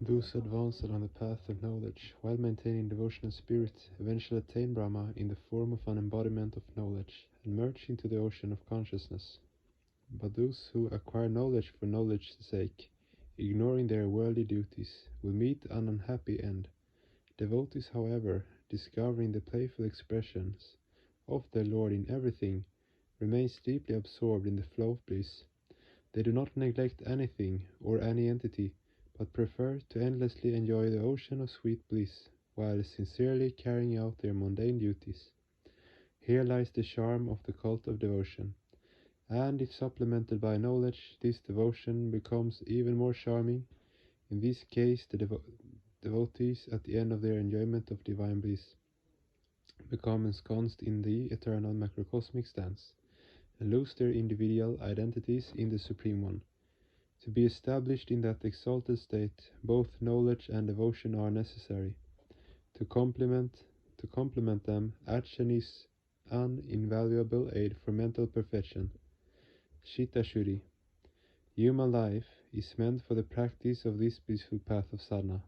Those who advance along the path of knowledge while maintaining devotional spirit eventually attain Brahma in the form of an embodiment of knowledge and merge into the ocean of consciousness. But those who acquire knowledge for knowledge's sake, ignoring their worldly duties, will meet an unhappy end. Devotees, however, discovering the playful expressions of their Lord in everything, remain deeply absorbed in the flow of bliss. They do not neglect anything or any entity, but prefer to endlessly enjoy the ocean of sweet bliss, while sincerely carrying out their mundane duties. Here lies the charm of the cult of devotion, and if supplemented by knowledge, this devotion becomes even more charming. In this case, the devotees, at the end of their enjoyment of divine bliss, become ensconced in the eternal macrocosmic stance, and lose their individual identities in the Supreme One. To be established in that exalted state, both knowledge and devotion are necessary. To complement them, action is an invaluable aid for mental perfection. Shita. Human life is meant for the practice of this peaceful path of sadhana.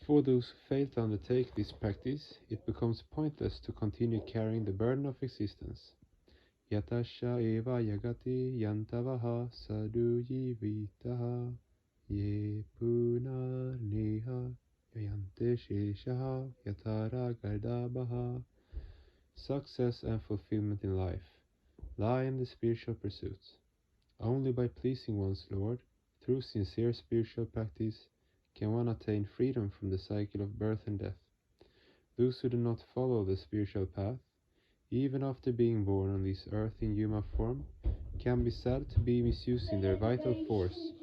For those who fail to undertake this practice, it becomes pointless to continue carrying the burden of existence. Yatasha eva yagati yantavaha sadhu jivitaha ye punar neha yayante sheshaha yatara gardabaha. Success and fulfillment in life lie in the spiritual pursuits. Only by pleasing one's Lord, through sincere spiritual practice, can one attain freedom from the cycle of birth and death. Those who do not follow the spiritual path, even after being born on this earth in human form, can be said to be misusing their vital force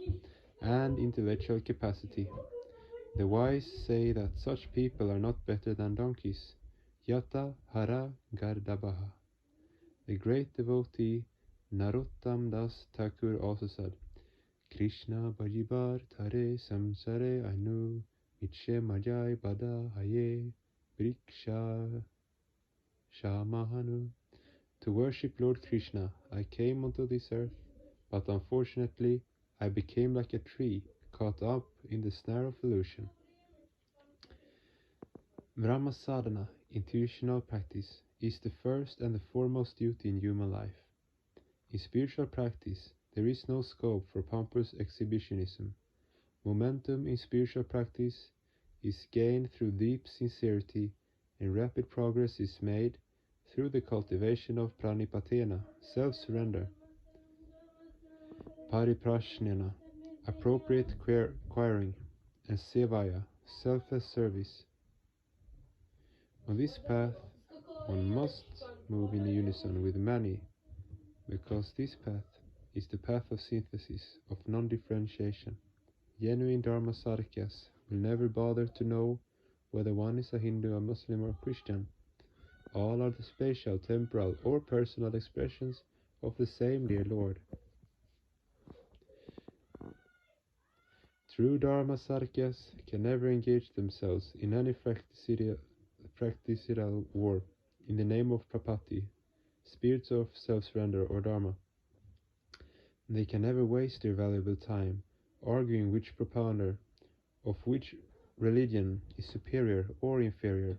and intellectual capacity. The wise say that such people are not better than donkeys. Yata hara gardabaha. The great devotee Narottam Das Thakur also said, Krishna Bajibar Tare Samsare Anu Mitche Majai Bada Haye Briksha Shamahanu. To worship Lord Krishna, I came onto this earth, but unfortunately I became like a tree caught up in the snare of illusion. Brahma sadhana, intuitional practice, is the first and the foremost duty in human life. In spiritual practice, there is no scope for pompous exhibitionism. Momentum in spiritual practice is gained through deep sincerity, and rapid progress is made through the cultivation of pranipatena, self-surrender, pariprashnana, appropriate acquiring, and sevaya, selfless service. On this path, one must move in unison with many, because this path is the path of synthesis, of non-differentiation. Genuine Dharma sadhakas will never bother to know whether one is a Hindu, a Muslim, or Christian. All are the spatial, temporal, or personal expressions of the same dear Lord. True Dharma sadhakas can never engage themselves in any fratricidal war in the name of prapatti, spirits of self-surrender, or Dharma. They can never waste their valuable time arguing which propounder of which religion is superior or inferior.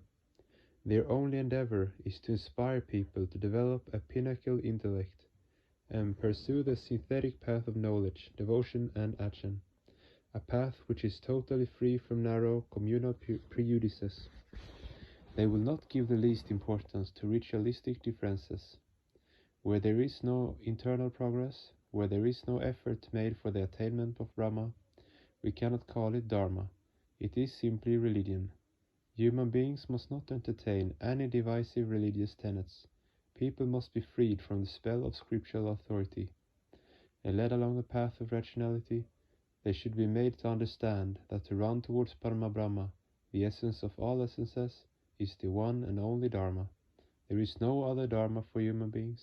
Their only endeavor is to inspire people to develop a pinnacle intellect and pursue the synthetic path of knowledge, devotion, and action, a path which is totally free from narrow communal prejudices. They will not give the least importance to ritualistic differences. Where there is no internal progress, where there is no effort made for the attainment of Brahma, we cannot call it Dharma. It is simply religion. Human beings must not entertain any divisive religious tenets. People must be freed from the spell of scriptural authority. And led along the path of rationality, they should be made to understand that to run towards Parama Brahma, the essence of all essences, is the one and only Dharma. There is no other Dharma for human beings.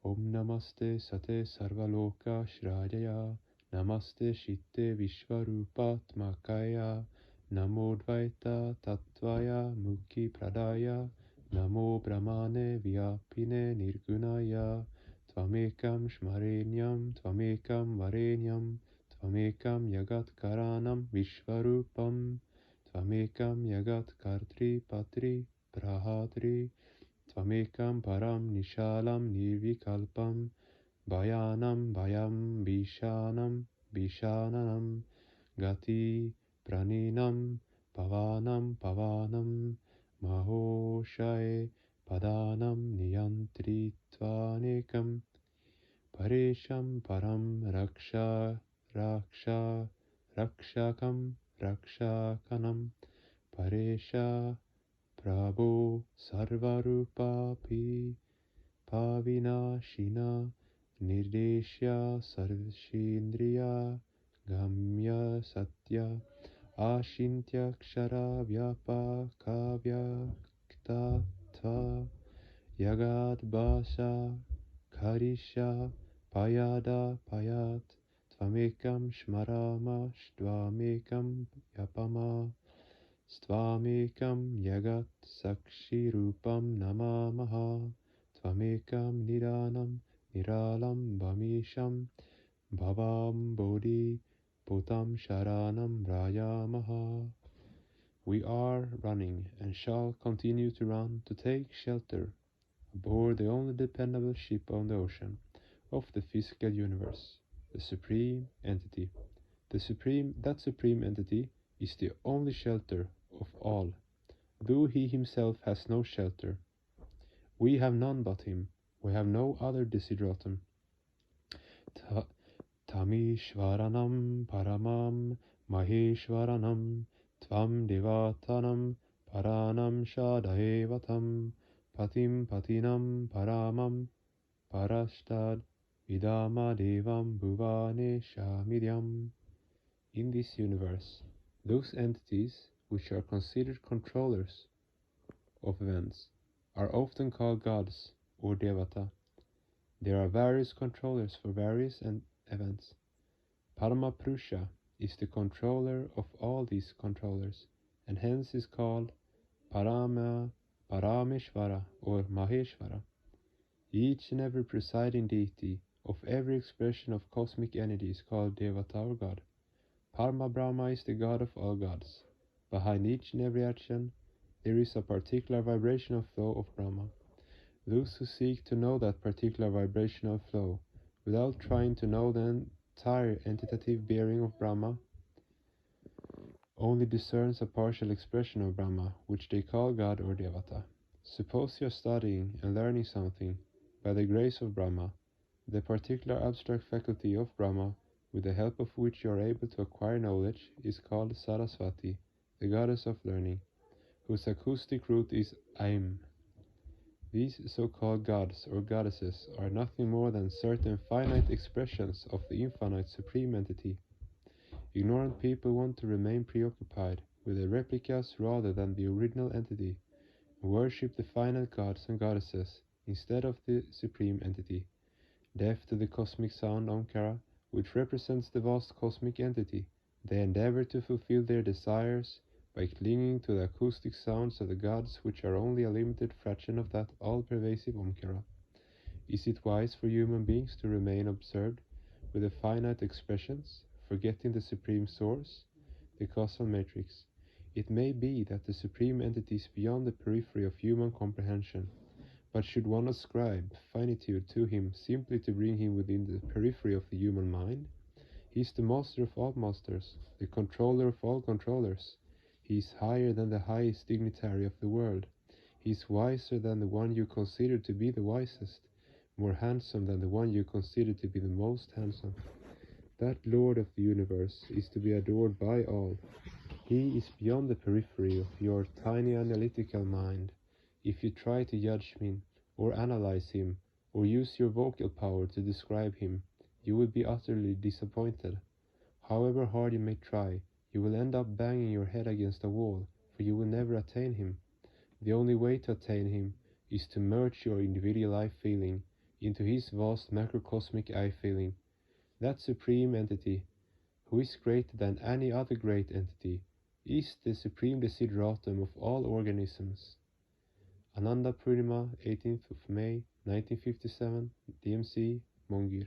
Om Namaste Sate Sarvaloka Shrajaya Namaste Shitte Vishvarupatmakaya Namo Dvaita Tattvaya Mukhi Pradaya Namo Brahmane Vyapine Nirgunaya Tvamekam Shmarenyam, Tvamekam Varenyam, Tvamekam Yagat Karanam Vishvarupam, Tvamekam Yagat Kartri Patri Prahatri, Tvamekam Param Nishalam Nirvikalpam, Bhayanam Bhayam Vishanam Vishananam, Gati Praninam Pavanam Pavanam, Mahoshaye Padanam Niyantritvanekam, Paresham Param Rakshakam Rakshakanam, Paresha Prabhu Sarvarupapi Pavinashina Nirdeshya Sarvishindriya Gamya Satya Ashintya Kshara Vyapakavyaktata Yagad Basha Karisha Payada Payat Tvamekam Shmarama Stvamekam Yapama Stvamekam Yagat Sakshi Rupam Namamaha Tvamekam Nidanam Niralam Bhamisham Bhavam Bodhi Putam Sharanam Vrayamaha. We are running and shall continue to run to take shelter aboard the only dependable ship on the ocean of the physical universe, the Supreme Entity. That Supreme Entity is the only shelter of all, though He Himself has no shelter. We have none but Him. We have no other desideratum. Tamishvaranam Paramam Maheshwaranam Tvam Devatanam Paranam Shadaevatam Patim Patinam Paramam Parashtad Vidama Devam Bhuvane Shamidyam. In this universe, those entities which are considered controllers of events are often called gods or devata. There are various controllers for various events. Paramapurusha is the controller of all these controllers, and hence is called Parameshvara or Maheshvara. Each and every presiding deity of every expression of cosmic energy is called Devata or God. Parma Brahma is the God of all gods. Behind each and every action, there is a particular vibrational flow of Brahma. Those who seek to know that particular vibrational flow, without trying to know the entire entitative bearing of Brahma, only discerns a partial expression of Brahma, which they call God or Devata. Suppose you are studying and learning something by the grace of Brahma, the particular abstract faculty of Brahma, with the help of which you are able to acquire knowledge, is called Saraswati, the goddess of learning, whose acoustic root is Aim. These so-called gods or goddesses are nothing more than certain finite expressions of the infinite Supreme Entity. Ignorant people want to remain preoccupied with the replicas rather than the original entity, and worship the finite gods and goddesses instead of the Supreme Entity. Deaf to the cosmic sound Omkara, which represents the vast cosmic entity, they endeavor to fulfill their desires by clinging to the acoustic sounds of the gods, which are only a limited fraction of that all-pervasive Omkara. Is it wise for human beings to remain absorbed with the finite expressions, forgetting the supreme source, the causal matrix? It may be that the supreme entity is beyond the periphery of human comprehension, but should one ascribe finitude to him simply to bring him within the periphery of the human mind? He is the master of all masters, the controller of all controllers. He is higher than the highest dignitary of the world. He is wiser than the one you consider to be the wisest, more handsome than the one you consider to be the most handsome. That Lord of the universe is to be adored by all. He is beyond the periphery of your tiny analytical mind. If you try to judge him, or analyze him, or use your vocal power to describe him, you will be utterly disappointed. However hard you may try, you will end up banging your head against a wall, for you will never attain him. The only way to attain him is to merge your individual I feeling into his vast macrocosmic I feeling. That supreme entity, who is greater than any other great entity, is the supreme desideratum of all organisms. Ananda Purnima, 18th of May 1957, DMC, Mongir.